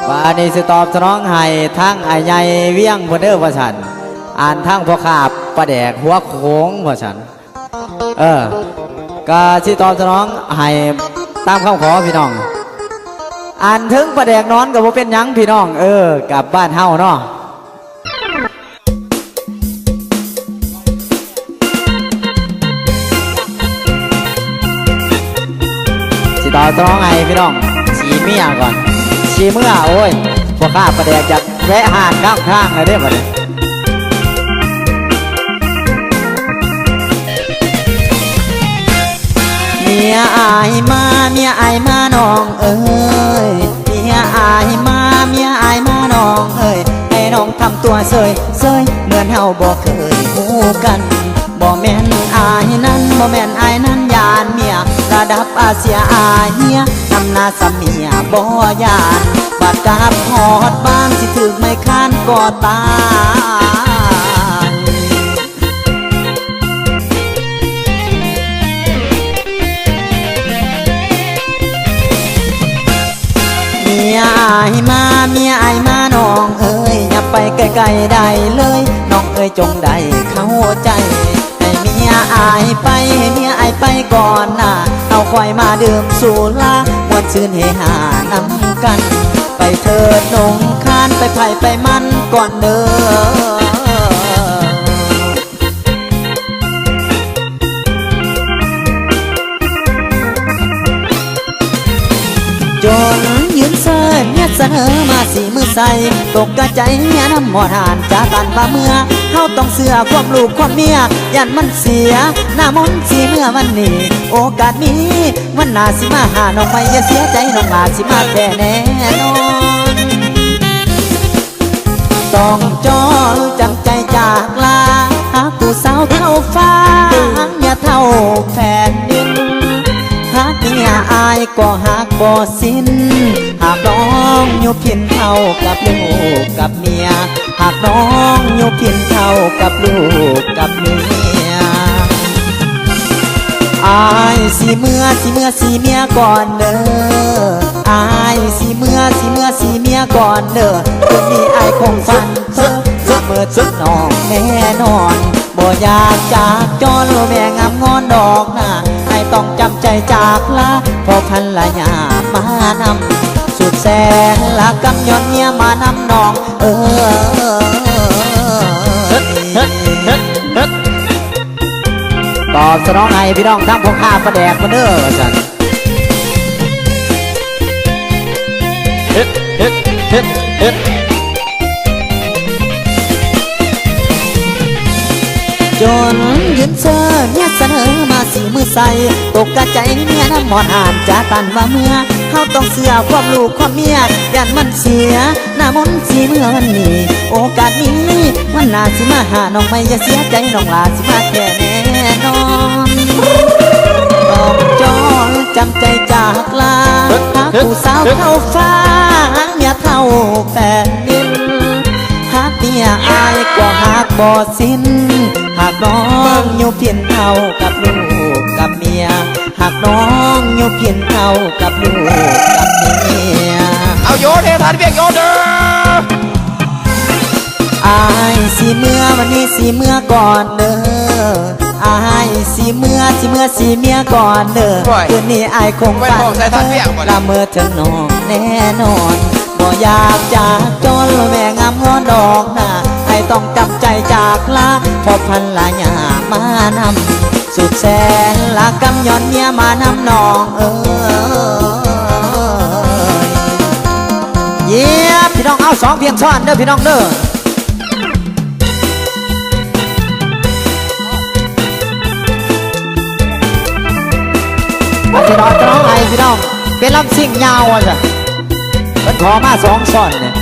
ว่านี่สิตอบสนองให้ทั้งไอ้ใหญ่เวียงพเด้อว่าฉันอ่านทั้งพ่อขาบประแดกหัวโค้งว่าฉันก็สิตอบสนองให้ตามคำขอพี่น้องอ่านถึงประแดกนอนกับว่าเป็นยังพี่น้องกลับบ้านเฮาเนาะสิตอบสนองให้พี่น้องสีเมียก่อนชีเมื่อโอ้ยพวกข้าประเดี๋ยวจะแวะห่านข้างเลยเด้อบัดนี้เมียอายมาเมียอายมาน้องเอ้ยเมียอายมาเมียอายมาน้องเอ้ยให้น้องทำตัวเซยเหมือนเฮาบ่เคยหูกันบ่แม่นอายนั้นบ่แม่นอายนั้นยานเมียระดับอาเซียอายเมียนำหน้าสเมียบ่ยานบัดกาบหอดบ้านสิถึกไม่ค้านก็ตายเมียอายมาเมียอายมาน้องเอ้ยอย่าไปไกลๆได้เลยน้องเอ้ยจงได้เข้าใจให้เมียอายไปให้เมียอายไปก่อนนะเอาคอยมาดื่มสุรามวนชื่นเฮฮานำกันไปเถิดนงคานไปไผ่ไปมันก่อนเด้อจนยืนเสิร์เนี่ยเสนอมาสีมือใส่ตกกระใจเนี่ยน้ำหมอดหานจะตันว่าเมื่อเฮาต้องเสือความลูกความเมียยันมันเสียหน้ามนสีเมื่อมันนี่โอกาสนี้มันน่าสิมาหาน้องไม่อย่าเสียใจน้องอาสิมาแท้แน่นอนต้องจอจำใจจากลาหากผู้สาวเท่าฟ้าอย่าเท่าแผ่นดินหากเมียอายก็หากบ่สิ้นหากน้องอยู่เพียงเท่ากับลูกกับเมียหากน้องอยู่เพียงเท่ากับลูกกับเมียอายสิเมื่อเมียก่อนเด้ออายสิเมื่อเมียก่อนเด้อคืนนี้อายคงฝันเพ้อเมื่อชุดน้องแน่นอนบ่อยากจากจรแม่งามงอนดอกหน้าให้ต้องจำใจจากลาพอพันละยามานำสุดแสนละกำย้อนเมียมานำน้องตอบสนองให้พี่น้องทั้งพวกข้าประแดกมาเด้อจันจนยืนเซอเนี่ยเสนอมาสีมือใส่ตกกระใจเมียน้ำหมอนอ่านจะตันว่าเมื่อเขาต้องเสือความลูกความเมียยันมันเสียหน้ามนสีเมื่อวันนี้โอกาสนี้วันน่าสิมาหาน้องไม่อย่าเสียใจน้องลาสิมาแค่แน่นอนต้องจอจำใจจากลาหากผู้สาวเท่าฟ้าอย่าเท่าแผ่นดินหากเมียอายก็หากบ่สิ้นหากน้องอยู่เพียงเท่ากับลูกกับเมียหากน้องอยู่เพียงเท่ากับลูกกับเมียเอาโยนเทฐานเบียกโยนเด้ออายสิเมื่อวันนี้สิเมื่อก่อนเด้ออายสิเมื่อเมียก่อนเด้อคืนนี้อายคงฝันละเมื่อเธอน้องแน่นอนบ่อยากจากจนแม่งามงอนดอกหน้าไอต้องจำใจจากลาพอพันละยามานำสุดแสนละกำย้อนเมียมานำน้องเยี่ยมพี่น้องเอาสองเพียงซ้อนเด้อพี่น้องเด้อพี่น้องจะร้องไงพี่น้องเป็นลำซิ่งยาวอ่ะจ้ะมันขอมาสองซ้อนเนี่ย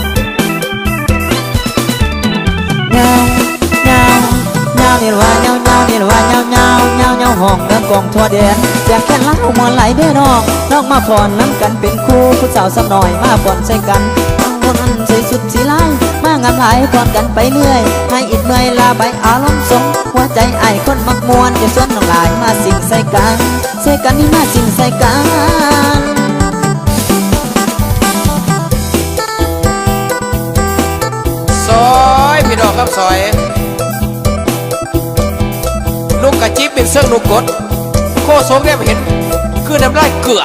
เงานี่ว่าเงานี่ว่าเงาห้องเดิมกองทั่วแดนอยากแค่เล่ามวนไหลเด้อน้องมาผ่อนน้ำกันเป็นคู่ผู้สาวสักหน่อยมาผ่อนใส่กันคนใส่สุดสีลายมางามหลายผ่อนกันไปเรื่อยให้อิดเมื่อยลาใบอารมณ์สงหัวใจไอ้คนมักมวนจะชวนน้องหลายมาสิ่งใส่กันนี่มาสิ่งใส่กัน เป็นเสื้อนุกดโคสงเนี่ยเห็นคือน้ำลายเกลือ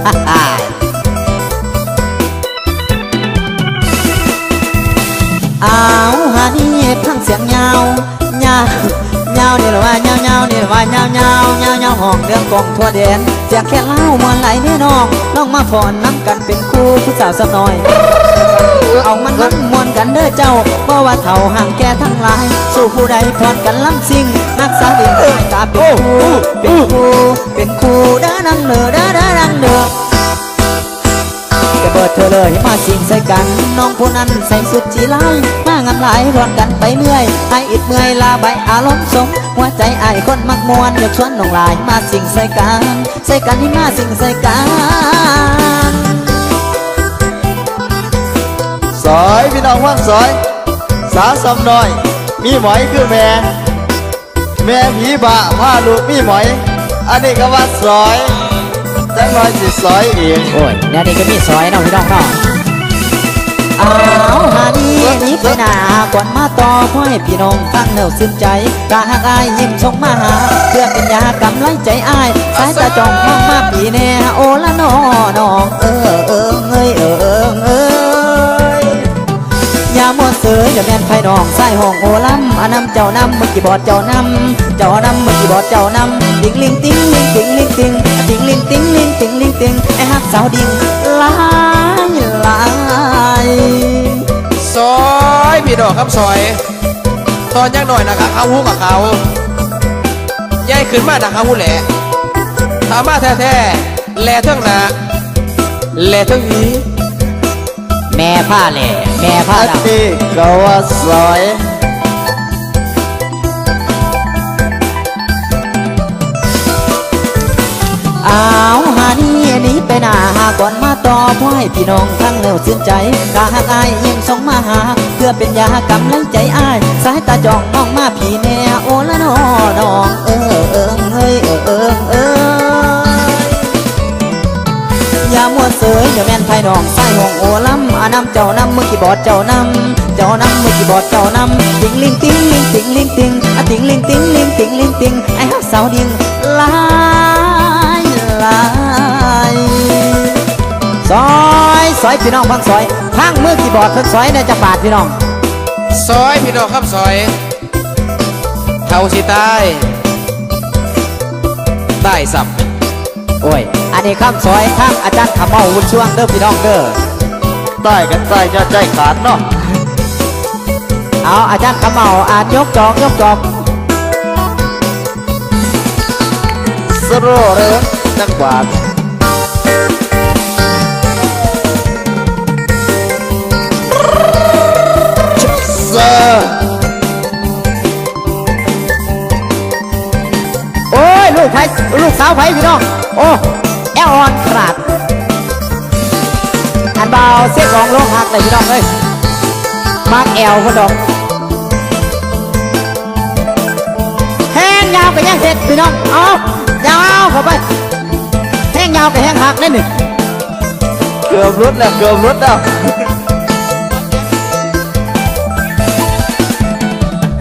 ฮ่าฮ่าเอาหานี่พังเสียงยาวยาวยาวนี่หรือว่ายาวยาวนี่หรือว่ายาวยาวยาวยาวห้องเรื่องกองทั่วแดนเสียงแค่เล่ามวนไหลแน่น้องน้องมาฝอนน้ำกันเป็นคู่ผู้สาวสักหน่อยเอามันมวนกันเด้อเจ้าเพราะว่าเท่าห่างแก่ทั้งหลายสู่ผู้ใดพรกันล้ำสิ่งนักสาวเองกาเป็นคู่เป็นคู่เป็นคู่เด้อนังเด้อเด้อเด้อนังเด้อจะเบิดเธอเลยมาสิ่งใส่กันน้องผู้นั้นใส่สุดจีไลมางำลายรอนกันไปเมื่อยให้อิดเมื่อยลาใบอารมณ์สมหัวใจอ้ายคนมักมวนอยากชวนน้องลายมาสิ่งใส่กันใส่กันให้มาสิ่งใส่กัน สอยพี่น้องว่างสอยสาวสำน้อยมีหมอยคือแม่ผีบะพาลูกมีหมอยอันนี้ก็ว่าสอยจังน้อยสิสอยเอง โอ้ยเนี่ยนี่ก็มีซอยเนาะพี่น้องเนาะเอาหาดีนี้ไปหนาก่อนมาต่อพ่อให้พี่น้องฟังเน่าซึ้งใจตาหักอายยิ้มส่งมาหาเพื่อเป็นยากำลังใจอายสายตาจ้องมองมาปีแน่โอละน้องเอ้ยอย่ามัวเสืออย่าแม่นไฟน้องสายห้องโอลำอันนำเจ้านำมือกี่บอดเจ้านำมือกี่บอดเจ้านำติงลิงติงลิงติงลิงติงติงลิงติงลิงติงลิงติงไอ้ฮักสาวดิ่งลาย ซอยพี่น้องครับซอยตอนยังหน่อยนะครับเอาหูกับเขาใหญ่ขึ้นมานะครับหูแหละถามมาแท้ๆแหล่เท่งหนาแหล่เท่งนี้ แม่ผ้าแหล่แม่ผ้า อัน ดำ นี้ก็ว่าสอย อ้าวหานี่นี้ไปหนาหาก่อนมาต่อพ่อให้พี่น้องทั้งเร็วซึ้งใจกาหักอายยิ้มส่งมาหาเพื่อเป็นยากำลังใจอายสายตาจ้องมองมาพี่แน่โอละน้องเอ้ยอย่ามัวเสยอย่าแม่นไทยน้องสายห้องโอลำอันนำเจ้านำมือกี่บอดเจ้านำมือกี่บอดเจ้านำติงลิงติงลิงติงลิงติงติงลิงติงลิงติงลิงติงไอ้ฮักสาวดิ่งลายซอยพี่น้องพังซอยพังมือกี่บอดเพิ่นซอยในจะปาดพี่น้อง ซอยพี่น้องครับซอยเท่าสิตายได้สับ โอ้ยอันนี้ข้ามซอยข้างอาจารย์ขมเมาวุ้นช่วงเด้อพี่น้องเด้อ ใต้กันใต้จะใจขาดเนาะ เอาอาจารย์ขมเมาอาจยกจอกสโรเลยจังหวาดเซอร์ โอ้ยลูกสาวไผพี่น้องโอ้แอลออนขนาดอันเบาเสียของโลหักเลยพี่น้องเอ้ยมากแอลคนดอกแห้งยาวกับแห้งเสร็จพี่น้องเอายาวเข้าไปแห้งยาวกับแห้งหักได้หนึ่ง เกือบรุดแล้ว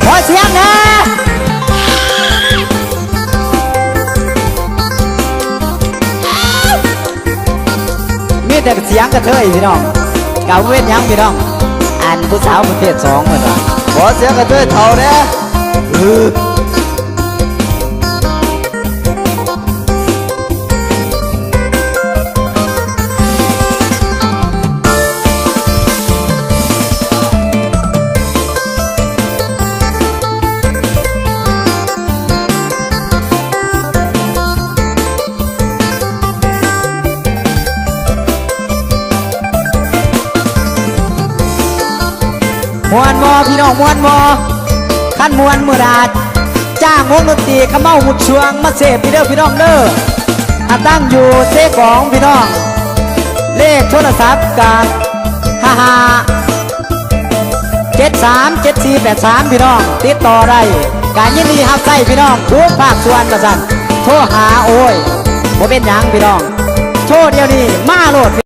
ขอเสียงนะมีแต่เสียงกระเทยพี่น้องเก่าเว้นยังพี่น้องอันผู้สาวประเภทสองเหมือนว่า ขอเสียงกันด้วยเท่าเนี่ย มวนวอพี่น้องมวนวอขั้นมวนมือดาจ้างวงดนตรีขมเมาหุดช่วงมาเสพพี่เด้อพี่น้องเด้ออันตั้งอยู่เซของพี่น้องเลขโทรศัพท์การ737483พี่น้องติดต่อได้การยินดีฮับใส่พี่น้องทุกภาคส่วนประสันโทรหาโอ้ยบ่เป็นหยังพี่น้องโทรเดียวนี้มาโหลด